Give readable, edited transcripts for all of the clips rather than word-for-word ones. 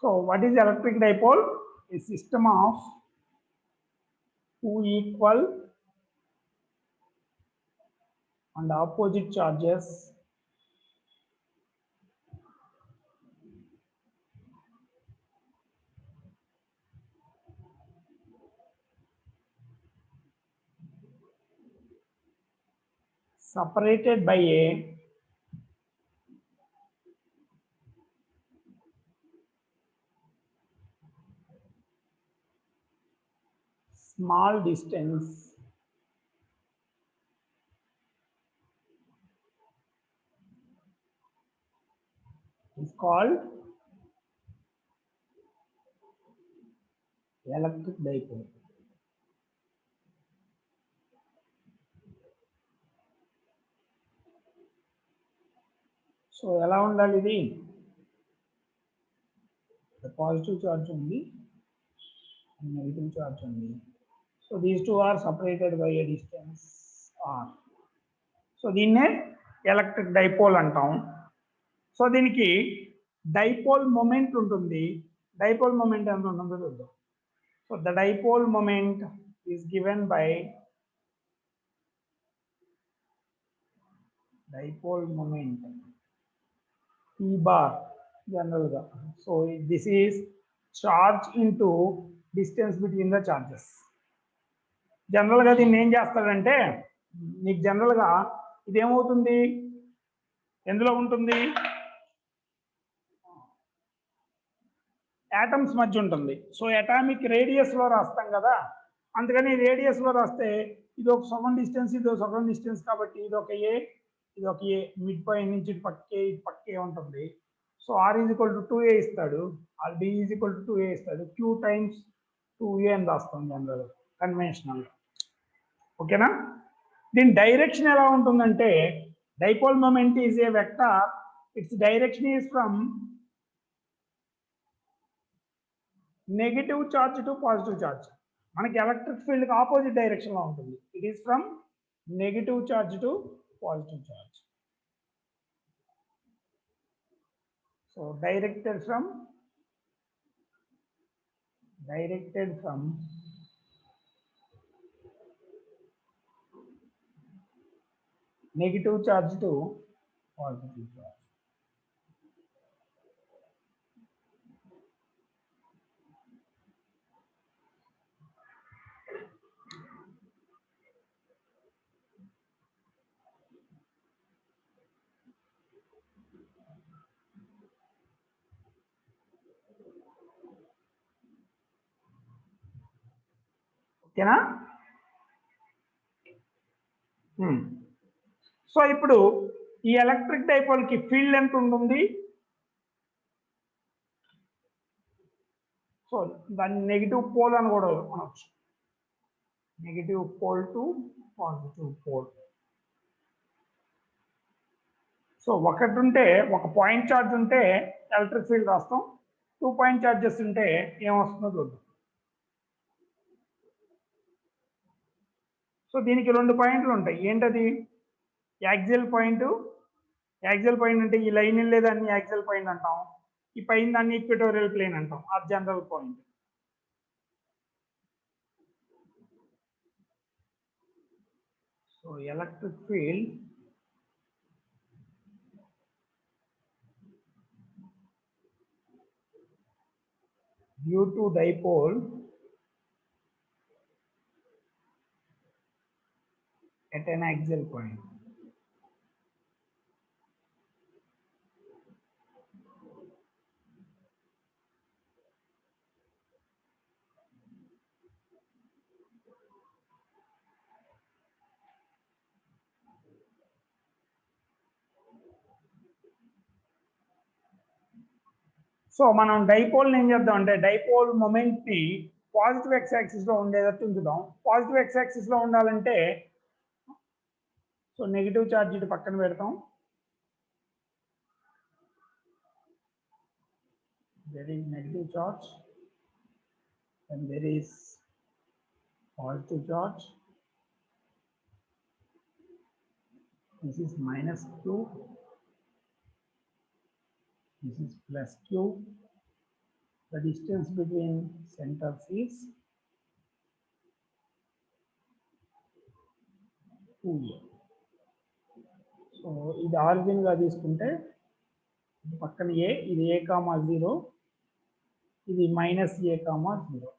So what is electric dipole? A system of two equal and opposite charges separated by a small distance is called electric dipole. So ఎలా ఉండాలి ఇది? The positive charge ఉంది and negative charge ఉంది. So these two are separated by a distance r. So దీన్నే electric dipole అంటాం. So దీనికి dipole moment ఉంటుంది. Dipole moment ఎంత ఉంటుందో చూద్దాం. So the dipole moment is given by dipole moment P bar generally. So this is charge into distance between the charges. General గా దీన్ని ఏం చేస్తాడంటే నీకు జనరల్ గా ఇదేమవుతుంది, ఎందులో ఉంటుంది, యాటమ్స్ మధ్య ఉంటుంది. సో అటామిక్ రేడియస్ లో రాస్తాం కదా, అందుకని రేడియస్ లో రాస్తే ఇది ఒక సగం డిస్టెన్స్, ఇది ఒక సగం డిస్టెన్స్, కాబట్టి ఇది ఒక ఏ, ఇది ఒక ఏ, మిడ్ పాయింట్ నుంచి ఇటు పక్కే ఇటు పక్కే ఉంటుంది. So r is equal to 2a ఇస్తాడు, r d is equal to 2a ఇస్తాడు, q టైమ్స్ 2a అని రాస్తాం జనరల్ కన్వెన్షనల్. ఓకేనా? దీని డైరెక్షన్ ఎలా ఉంటుందంటే dipole moment is a vector, it's direction is from negative charge to positive charge. మనకి electric field కి ఆపోజిట్ డైరెక్షన్ లో ఉంటుంది. It is from negative charge to positive charge. So directed from negative charge to positive charge. ఓకేనా? So ఇప్పుడు ఈ electric dipole కి field ఎంత ఉంటుంది? సో దాన్ని నెగిటివ్ పోల్ అని కూడా అనొచ్చు, negative pole to positive pole. So ఒకటి ఉంటే, ఒక పాయింట్ చార్జ్ ఉంటే ఎలక్ట్రిక్ ఫీల్డ్ రాస్తాం, 2 పాయింట్ చార్జెస్ ఉంటే ఏమొస్తుందో చూద్దాం. సో దీనికి 2 పాయింట్లు ఉంటాయి. ఏంటది? Axial point. యాక్సియల్ పాయింట్ అంటే ఈ లైన్ లేదాన్ని యాక్సియల్ పాయింట్ అంటాం, ఈ పైన దాన్ని ఈక్వటోరియల్ ప్లేన్ అంటాం, ఆ general point. So electric field due to dipole at an axial point. So మనం డైపోల్ ఏం చేద్దాం అంటే డైపోల్ మొమెంట్ ని పాజిటివ్ ఎక్స్ యాక్సిస్ లో ఉండేటట్టు ఉంచుదాం. పాజిటివ్ ఎక్స్ యాక్సిస్ లో ఉండాలంటే సో నెగిటివ్ చార్జ్ ఇటు పక్కన పెడతాం, there is negative charge and there is positive charge. This is minus q, this is plus q, the distance between centers is 2a. So ఇది ఆరిజిన్ గా తీసుకుంటే పక్కన a, ఇది a, 0, ఇది -a, 0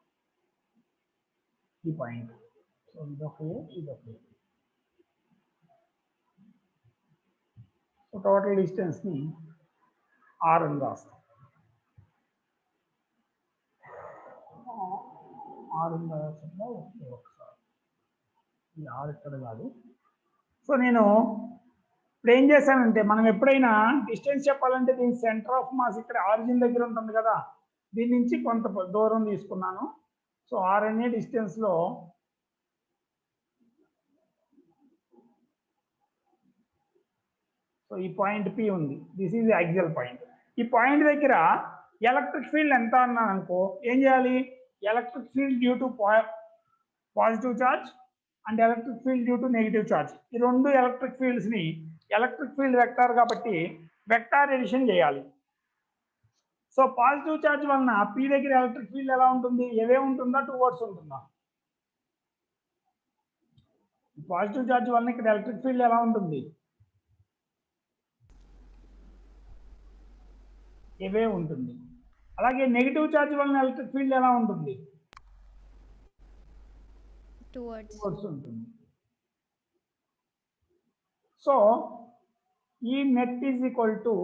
ఈ పాయింట్. సో ఇదొక a, ఇదొక a. So total distance ని r అని రాస్తాం. r అని రాసిన ఒకసారి ఈ r ఇక్కడ కాదు. సో నేను ఇప్పుడు ఏం చేశానంటే, మనం ఎప్పుడైనా డిస్టెన్స్ చెప్పాలంటే దీని సెంటర్ ఆఫ్ మాస్ ఇక్కడ ఆరిజిన్ దగ్గర ఉంటుంది కదా, దీని నుంచి కొంత దూరం తీసుకున్నాను. సో r అనే డిస్టెన్స్ లో సో ఈ పాయింట్ P ఉంది. This is axial point. ఈ పాయింట్ దగ్గర ఎలక్ట్రిక్ ఫీల్డ్ ఎంత అన్నాను అనుకో, ఏం చేయాలి? Electric field due to positive charge and electric field due to negative charge, ఈ రెండు ఎలక్ట్రిక్ ఫీల్డ్స్ ని, ఎలక్ట్రిక్ ఫీల్డ్ వెక్టార్ కాబట్టి వెక్టార్ ఎడిషన్ చేయాలి. సో పాజిటివ్ చార్జ్ వలన P దగ్గర ఎలక్ట్రిక్ ఫీల్డ్ ఎలా ఉంటుంది? ఏవే ఉంటుందా, టువర్డ్స్ ఉంటుందా? పాజిటివ్ చార్జ్ వలన ఇక్కడ ఎలక్ట్రిక్ ఫీల్డ్ ఎలా ఉంటుంది? ఏవే ఉంటుంది. అలాగే నెగిటివ్ చార్జ్ వలన ఎలక్ట్రిక్ ఫీల్డ్ ఎలా ఉంటుంది? టువర్డ్స్ ఉంటుంది. So E net is equal to,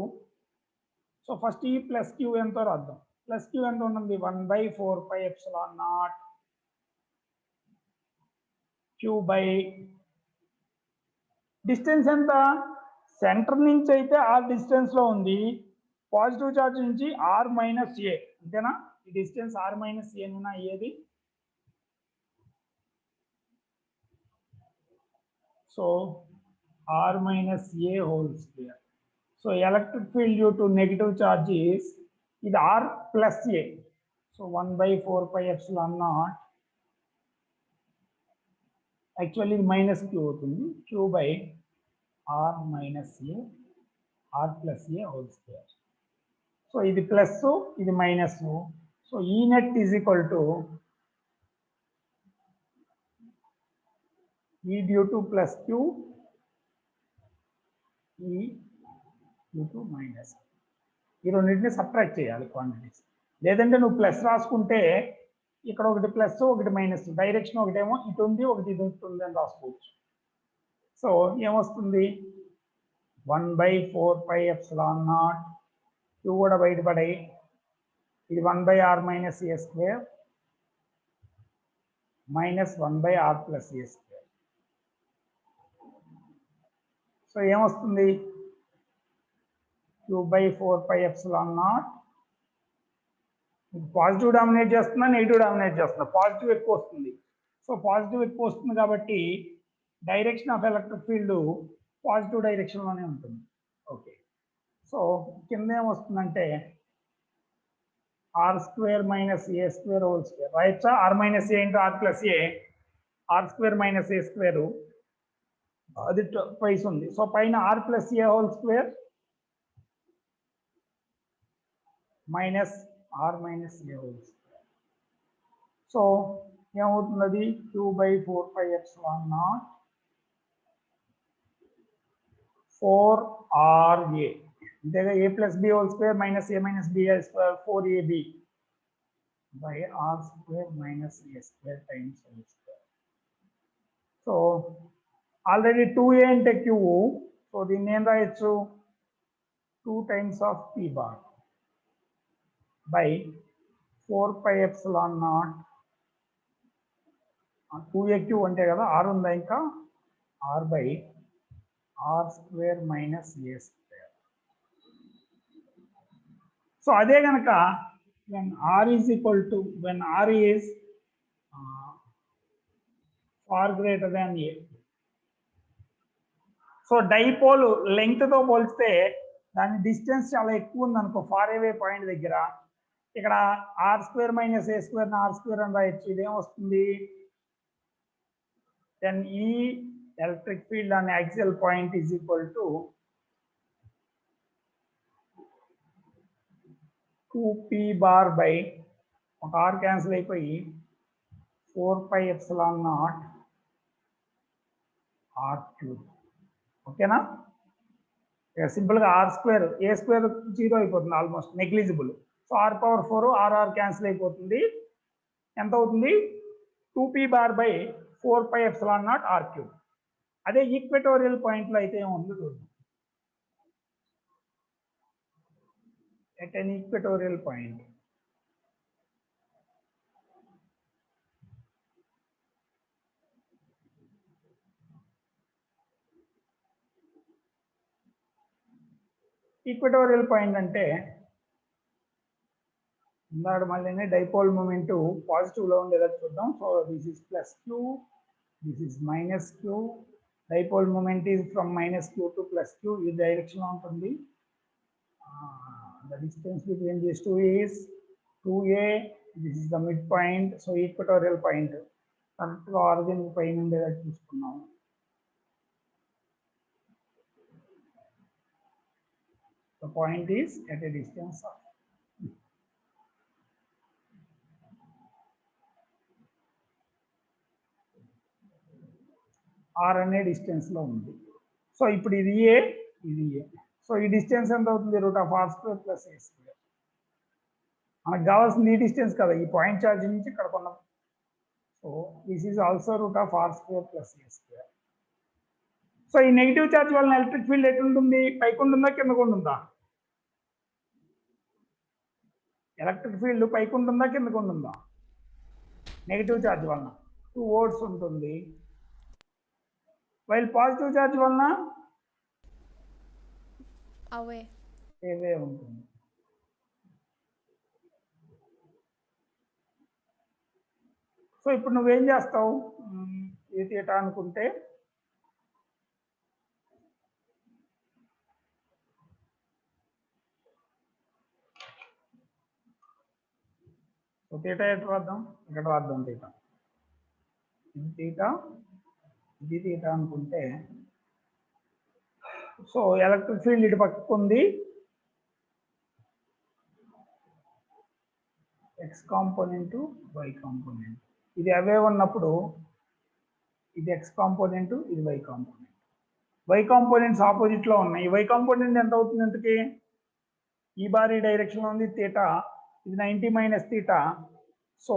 so first ఈ ప్లస్ క్యూ ఎంతో రాద్దాం. ప్లస్ క్యూ ఎంత ఉంటుంది? 1/4πε0 క్యూ బై డిస్టెన్స్ ఎంత? సెంటర్ నుంచి అయితే r డిస్టెన్స్ లో ఉంది, పాజిటివ్ చార్జ్ నుంచి r - a, అంతేనా? ఈ డిస్టెన్స్ r - a నేనా అయ్యేది? So r - a whole square. So electric field due to negative charge is, ఇది r plus a, so 1/4πε0, actually ఇది మైనస్ క్యూ అవుతుంది, Q by r plus a whole square. So ఇది plus, ఇది minus. So E net is equal to E due to plus Q, E due to minus. ఈ రెండింటిని subtract చేయాలి quantities. లేదంటే నువ్వు plus రాసుకుంటే ఇక్కడ ఒకటి ప్లస్, ఒకటి మైనస్, డైరెక్షన్ ఒకటేమో ఇటు ఉంది, ఒకటి ఇది ఉంటుంది అని రాసుకోవచ్చు. సో ఏమొస్తుంది? 1/4πε0, క్యూ కూడా బయటపడాయి, ఇది 1/r - a square minus 1/r plus a square. So ఏమొస్తుంది? q/4πε0. పాజిటివ్ డామినేట్ చేస్తున్నా, నెగిటివ్ డామినేట్ చేస్తున్నా, పాజిటివ్ ఎక్కువ వస్తుంది. సో పాజిటివ్ ఎక్కువ వస్తుంది కాబట్టి direction of electric field positive direction లోనే ఉంటుంది. ఓకే, సో కింద ఏమొస్తుందంటే r² - a² హోల్ స్క్వేర్ రాయొచ్చా? r - a into r plus a, r² - a², అది ట్వైస్ ఉంది. సో పైన r plus a whole square minus r - a whole square. So ఏమవుతుంది? అది q/4πε0 4ra, అంతేగా, a plus b whole square minus a minus b square 4ab by r² - a² times whole square. So already 2a అంటే q, సో దీన్ని ఏం రాయొచ్చు? 2 times of p bar by 4πε0, 2aq అంటే కదా, r ఉందా ఇంకా, r by r² - a². So అదే కనుక when r is equal to, when r is far greater than a, so dipole length తో పోలిస్తే దాని డిస్టెన్స్ చాలా ఎక్కువ ఉంది అనుకో, ఫార్ అవే పాయింట్ దగ్గర, ఇక్కడ r² - a² r² అని రాయొచ్చు. ఇదేం వస్తుంది? then ఈ electric field on axial point is equal to 2p bar by ఒక ఆర్ క్యాన్సిల్ అయిపోయి 4πε0 ఆర్ క్యూబ్. ఓకేనా? సింపుల్గా ఆర్ స్క్వేర్, ఏ స్క్వేర్ 0 అయిపోతుంది, almost negligible. So R power 4 R cancel అయిపోతుంది. ఎంత అవుతుంది? 2p bar by 4πε0 R cube. అదే equatorial పాయింట్లో అయితే ఏముందో చూద్దాం. At an equatorial point equatorial point అంటే ఇందాక మళ్ళీ డైపోల్ మూమెంట్ పాజిటివ్లో ఉండేలా చూద్దాం. So this is plus Q, this is minus Q. Dipole moment is from minus Q to plus Q, ఈ డైరెక్షన్లో ఉంటుంది. The distance between these two is 2a. This is the midpoint. So equatorial point. Correct గా origin పైన ఉండేలా చూసుకున్నాం. The point is at a distance of r అనే distance లో ఉంది. సో ఇప్పుడు ఇది ఏ, ఇది ఏ. సో ఈ డిస్టెన్స్ ఎంత అవుతుంది? √r² + a². మనకు కావాల్సింది ఈ డిస్టెన్స్ కదా, ఈ పాయింట్ చార్జ్ నుంచి ఇక్కడ కొన్నాం. So this is also √r² + a². So ఈ నెగిటివ్ చార్జ్ వలన ఎలక్ట్రిక్ ఫీల్డ్ ఎటుంటుంది? పైకి ఉంటుందా, కిందకు ఉంటుందా? ఎలక్ట్రిక్ ఫీల్డ్ పైకి ఉంటుందా, కిందకు ఉంటుందా? నెగిటివ్ చార్జ్ వలన 2 volts ఉంటుంది. వైల్ పాజిటివ్ చార్జ్ వలన అవే ఉంటుంది. సో ఇప్పుడు నువ్వేం చేస్తావు? ఏ థీటా అనుకుంటే సో థీటా ఎటు రాద్దాం? ఇక్కడ రాద్దాం థీటా. ఇది థీటా, ఇది థీటా అనుకుంటే సో ఎలక్ట్రిక్ ఫీల్డ్ ఇటు పక్కకు ఉంది. X component, y component. ఇది అవే ఉన్నప్పుడు ఇది ఎక్స్ కాంపోనెంట్, ఇది y component. Y components opposite లో ఉన్నాయి. వై కాంపోనెంట్ ఎంత అవుతుంది ఇంతకి? ఈ బార్ ఈ డైరెక్షన్ లో ఉంది థీటా, ఇది 90 - థీటా. సో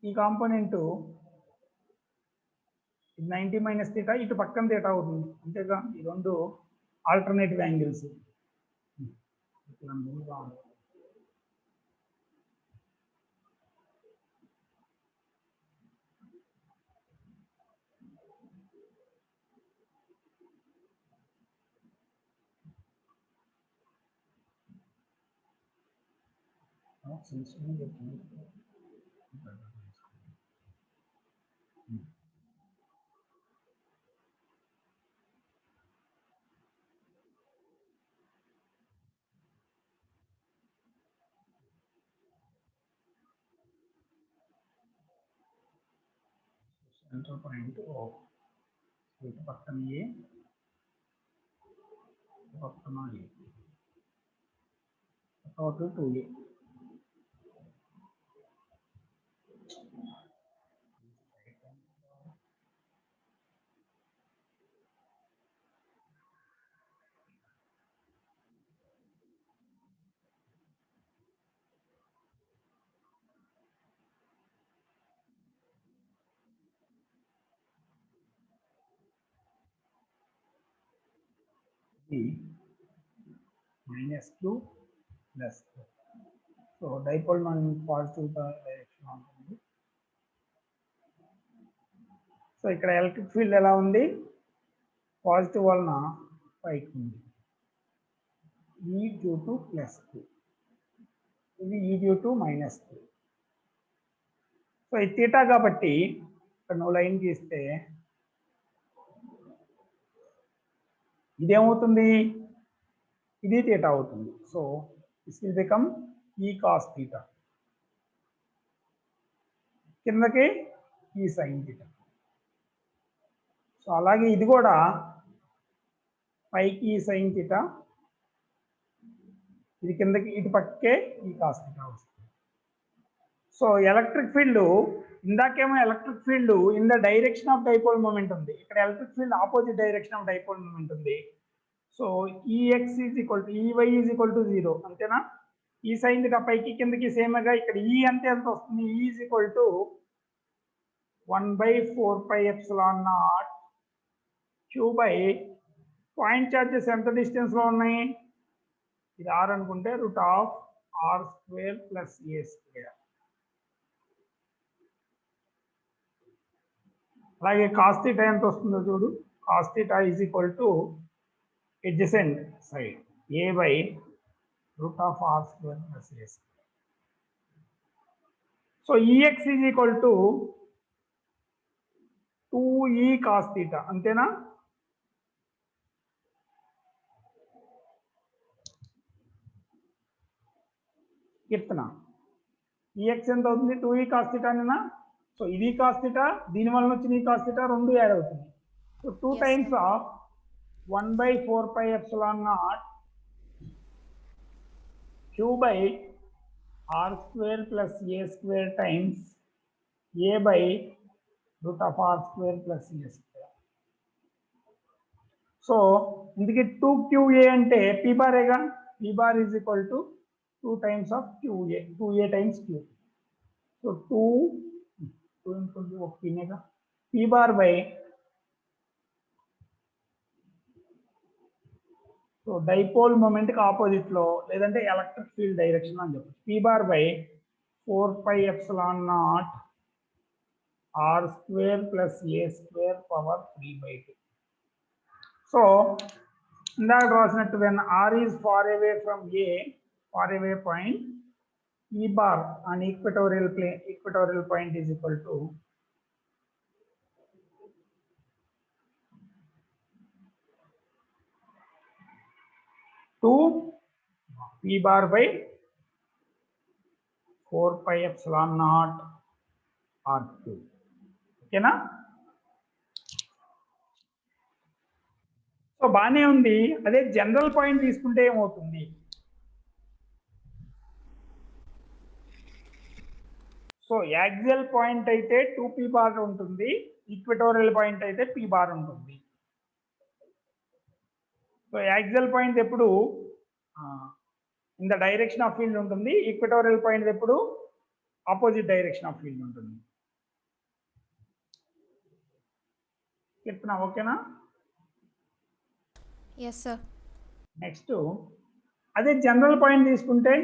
ఈ కాంపోనెంట్ ఇది 90 - థీటా, ఇటు పక్కన థీటా అవుతుంది. అంతేగా, ఈ రెండు ఆల్టర్నేటివ్ యాంగిల్స్. సెంటర్ పాయింట్ ఇటు పక్కన ఏ, పక్కన a, total 2a. -q + q. So dipole moment positive direction ఉంటుంది. సో ఇక్కడ ఎలక్ట్రిక్ ఫీల్డ్ ఎలా ఉంది? పాజిటివ్ వలన పైకి ఉంది. E డ్యూ టు +q, ఇది E due to -q. So ఇది థీటా కాబట్టి ఇక్కడ నువ్వు లైన్ గీస్తే ఇదేమవుతుంది? ఇది థీటా అవుతుంది. So this will become E cos theta, కిందకి E sin థీటా. సో అలాగే ఇది కూడా పైకి E sin థీటా, ఇది కిందకి ఇటు పక్కే ఈ కాస్ థీటా వస్తుంది. సో ఎలక్ట్రిక్ ఫీల్డ్ ఇందాకేమో electric field in the direction of dipole moment ఉంది, ఇక్కడ electric field opposite direction of dipole moment ఉంది. So E x is equal to E y is equal to 0 అంతేనా. ఈ సైన్ థీటా పైకి కిందకి సేమ్గా ఇక్కడ ఈ అంటే ఎంత వస్తుంది, E is equal to 1/4πε0 Q by point charges ఎంత డిస్టెన్స్ లో ఉన్నాయి, ఇది r అనుకుంటే √r² + a². అలాగే కాస్ థీటా ఎంత వస్తుందో చూడు, cos theta is equal to adjacent side a/√r² + a². So E x is equal to 2e cos theta అంతేనా. చెప్తున్నా ఈఎక్స్ ఎంత అవుతుంది, 2e కాస్ థీటా అనేనా. సో ఇది కాస్ థీటా, దీని వలన వచ్చిన ఈ కాస్ థీటా రెండు యాడ్ అవుతుంది. So 2 times of 1/4πε0 Q by r² + a² times a/√r² + a². So ఇందుకే 2QA అంటే p బారేగా, p bar is equal to 2 times of QA, 2A times Q. So 2 ఒక పినేగా p bar by, so dipole moment కి opposite లో లేదంటే electric field direction అని చెప్పచ్చు. p bar by 4πε0 r² + a² power 3/2. So ఇందాక రాసినట్టు when r is far away from a far away point, e bar on equatorial point is equal to p bar by 4πε0 r3. ఓకేనా. So బానే ఉంది. అదే general point తీసుకుంటే ఏమవుతుంది, so axial point అయితే 2p bar ఉంటుంది, ఈక్వటోరియల్ పాయింట్ అయితే p bar ఉంటుంది. సో యాక్సియల్ పాయింట్ ఎప్పుడు in the direction of field ఉంటుంది, ఈక్వటోరియల్ పాయింట్ ఎప్పుడు ఆపోజిట్ డైరెక్షన్ ఆఫ్ ఫీల్డ్ ఉంటుంది. చెప్తున్నా ఓకేనా. yes sir. నెక్స్ట్ అదే జనరల్ పాయింట్ తీసుకుంటే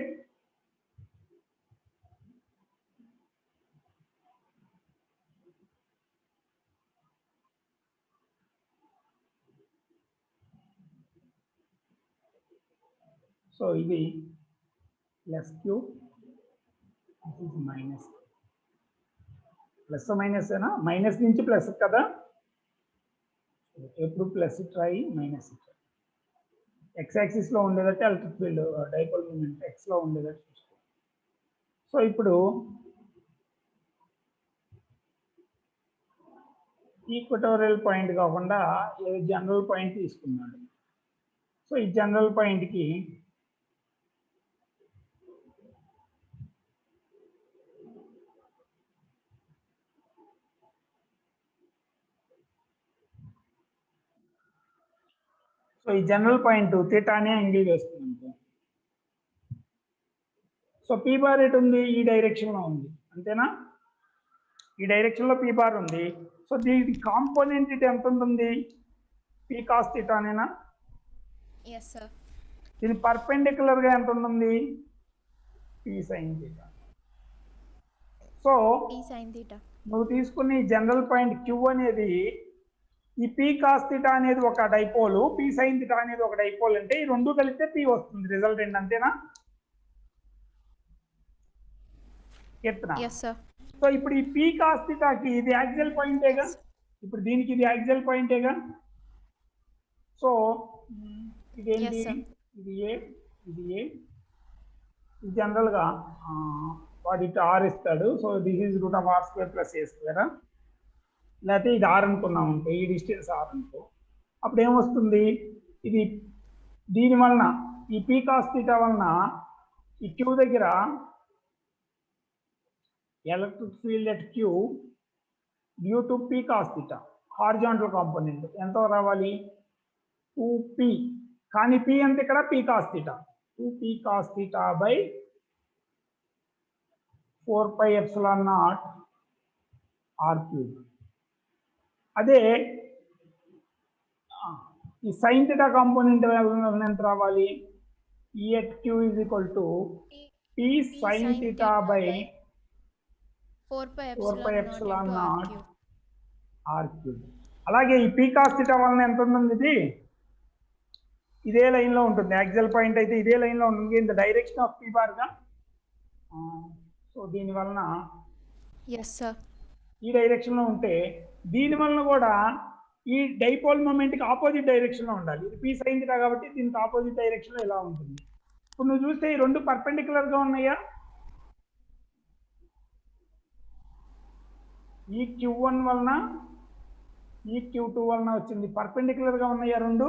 సో ఇది +q మైనస్, ప్లస్ మైనస్ ఏనా, మైనస్ నుంచి ప్లస్ కదా, ఎప్పుడు ప్లస్ ట్రై మైనస్ ట్రై. ఎక్స్ యాక్సిస్ లో ఉండేదట్టు electric field dipole moment X లో ఉండేదట్టు చూసుకో. సో ఇప్పుడు ఈక్వటోరియల్ పాయింట్ కాకుండా జనరల్ పాయింట్ తీసుకున్నాడు. సో ఈ జనరల్ పాయింట్ కి సో ఈ జనరల్ పాయింట్ థీటానే యాంగిల్ వేస్తుంది అనుకో. సో p బార్ ఎటు ఉంది, ఈ డైరెక్షన్ లో ఉంది అంతేనా, ఈ డైరెక్షన్ లో p బార్ ఉంది. సో దీని కాంపోనెంట్ ఇటు ఎంత ఉంటుంది, p cos థీటానేనా. yes sir. దీని పర్పెండిక్యులర్ గా ఎంత ఉంటుంది, p sin theta. So p sin theta నువ్వు తీసుకునే జనరల్ పాయింట్ q అనేది ఈ p cos థీటా అనేది ఒక డైపోల్, p sin థీటా అనేది ఒక డైపోల్ అంటే ఈ రెండు కలిపితే p వస్తుంది రిజల్టెంట్ అంతేనా. చెప్తున్నా. yes sir. సో ఇప్పుడు ఈ p cos థీటాకి ఇది యాక్సియల్ పాయింటేగా, ఇప్పుడు దీనికి ఇది యాక్సియల్ పాయింటేగా. సో ఇదేంటి, ఇది ఏ, ఇది ఏ, ఇది జనరల్ గా వాడి r ఇస్తాడు. So this is √r² + a². లేకపోతే ఇది r అనుకున్నాం అనుకో, ఈ డిస్టెన్స్ r అనుకో, అప్పుడు ఏమొస్తుంది, ఇది దీని వలన ఈ పీ కాస్ థీటా వలన ఈ క్యూ దగ్గర electric field at Q due to P cos theta horizontal component ఎంత రావాలి 2p, కానీ p అంటే ఇక్కడ P cos theta 2p cos theta by 4 π epsilon naught r cube. అదే ఈ సైన్ థీటా కాంపోనెంట్ ఎంత రావాలి e at q is equal to p sin theta by 4 π epsilon into naught r cube. r cube. అలాగే ఈ P cos theta వలన ఎంత ఉంటుంది, ఇది ఇదే లైన్ లో ఉంటుంది. యాక్సియల్ పాయింట్ అయితే ఇదే లైన్ లో ఉంటుంది in the direction of P bar గా. సో దీని వలన Yes, sir. ఈ డైరెక్షన్ లో ఉంటే దీని వలన కూడా ఈ డైపోల్ మూమెంట్ కి ఆపోజిట్ డైరెక్షన్ లో ఉండాలి. ఇది పీ సైన్ థీటా కాబట్టి దీనికి ఆపోజిట్ డైరెక్షన్ లో ఇలా ఉంటుంది. ఇప్పుడు నువ్వు చూస్తే ఈ రెండు పర్పెండిక్యులర్ గా ఉన్నాయా, ఈ Q1 వలన ఈ Q2 వలన వచ్చింది, పర్పెండిక్యులర్ గా ఉన్నాయా రెండు.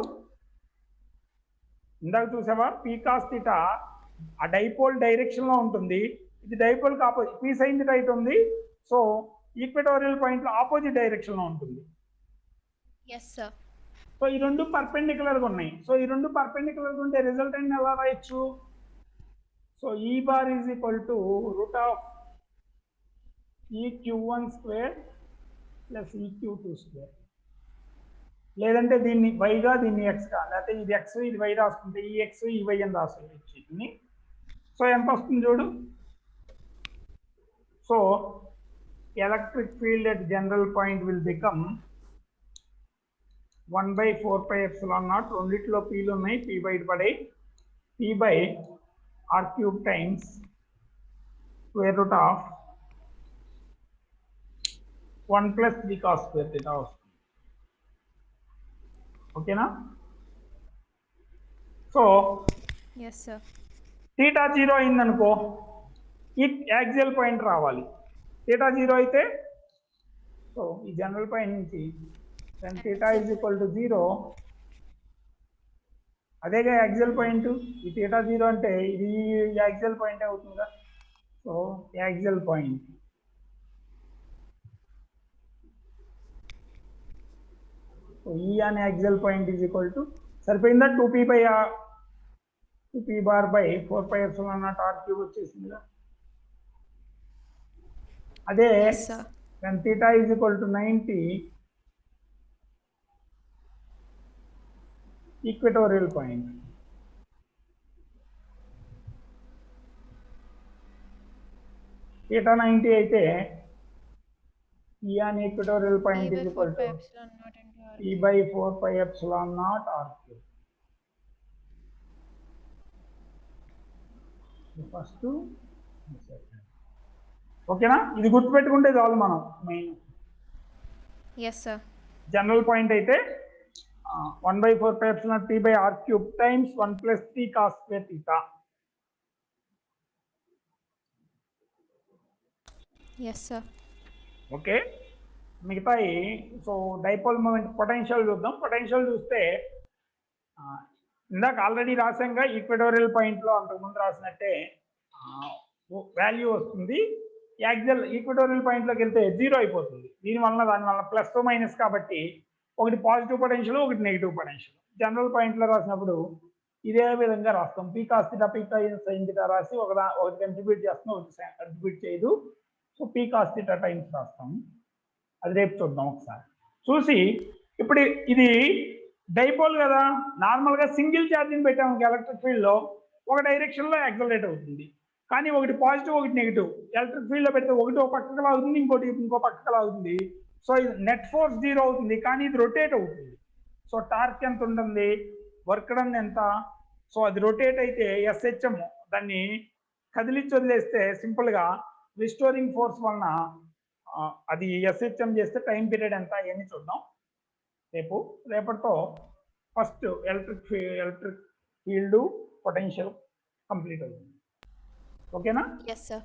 ఇందాక చూసావా పీ కాస్ థీటా ఆ డైపోల్ డైరెక్షన్ లో ఉంటుంది, ఇది డైపోల్ కి ఆపోజిట్ పీ సైన్ థీటా అయితే ఉంది. సో ఈక్వటోరియల్ పాయింట్ లో ఆపోజిట్ డైరెక్షన్ లో ఉంటుంది. Yes, sir. సో ఈ రెండు పర్పెండిక్యులర్ గా ఉన్నాయి. సో ఈ రెండు పర్పెండిక్యులర్ గా ఉంటే రిజల్టెంట్ ఎలా రాయొచ్చు, సో ఈ bar is equal to root of ఈ Q1 స్క్వేర్ ప్లస్ ఈ Q2 స్క్వేర్. లేదంటే దీన్ని y గా దీన్ని x గా, లేకపోతే ఇది x ఇది y రాసుకుంటే ఈ x ఈ y అని రాసుకోవచ్చు. సో ఎంత వస్తుంది చూడు. So electric field at general point will become 1/4 π epsilon naught, రెండిట్లో పీలు ఉన్నాయి, పీ బయట పడే P by R cube times square root of 1 plus b cos square theta వస్తుంది. ఓకేనా. So Yes, sir. థీటా 0 అయిందనుకో ఈ యాక్సియల్ పాయింట్ రావాలి. థీటా 0 అయితే సో ఈ జనరల్ పాయింట్ నుంచి when theta is equal to 0, అదేగా యాక్సియల్ పాయింట్. ఈ థీటా 0 అంటే ఇది యాక్సియల్ పాయింట్ అవుతుందిగా. So axial point so E అనే axial point is equal to సరిపోయిందా 2p by 2p bar by 4 π epsilon naught r cube వచ్చేసిందిగా. అదే Yes, sir. when theta is equal to 90, equatorial point theta 90 అయితే ఈ అనే equatorial P point by is 4 equal π to epsilon naught into r. p by 4 π epsilon naught r cube. First ఓకేనా, ఇది గుర్తుపెట్టుకుంటే చాలు మనం. Main Yes, sir. General point అయితే 1/4 π epsilon t by r cube times 1 plus 3 cos square theta. Yes, sir. Okay. మిగతాయి so dipole moment potential చూద్దాం. Potential చూస్తే ఇందాక ఆల్రెడీ రాసాంగా ఈక్వటోరియల్ పాయింట్లో అంతకుముందు రాసినట్టే వాల్యూ వస్తుంది. యాక్సియల్ ఈక్వటోరియల్ పాయింట్లోకి వెళ్తే 0 అయిపోతుంది. దానివల్ల ప్లస్ మైనస్ కాబట్టి ఒకటి పాజిటివ్ పొటెన్షియల్ ఒకటి నెగిటివ్ పొటెన్షియల్. జనరల్ పాయింట్లో రాసినప్పుడు ఇదే విధంగా రాస్తాం. P cos theta P sine theta రాసి ఒకటి కంట్రిబ్యూట్ చేస్తాం, ఒకటి కంట్రిబ్యూట్ చేయదు. So P cos theta times రాస్తాం. అది రేపు చూద్దాం ఒకసారి. చూసి ఇప్పుడు ఇది డైపోల్ కదా, నార్మల్గా సింగిల్ ఛార్జింగ్ పెట్టాము ఎలక్ట్రిక్ ఫీల్డ్లో ఒక డైరెక్షన్లో యాక్సలరేట్ అవుతుంది. కానీ ఒకటి పాజిటివ్ ఒకటి నెగిటివ్. ఎలక్ట్రిక్ ఫీల్డ్లో పెడితే ఒకటి ఒక పక్కకు లాగుతుంది, ఇంకో పక్కకు లాగుతుంది. సో ఇది నెట్ ఫోర్స్ 0 అవుతుంది, కానీ ఇది రొటేట్ అవుతుంది. సో టార్క్ ఎంత ఉంటుంది, వర్క్ డన్ ఎంత. సో అది రొటేట్ అయితే SHM దాన్ని కదిలించి వదిలేస్తే సింపుల్గా రిస్టోరింగ్ ఫోర్స్ వలన అది SHM చేస్తే టైం పీరియడ్ ఎంత అవన్నీ చూద్దాం రేపటితో first electric field potential complete అవుతుంది. ఓకేనా. Yes, sir.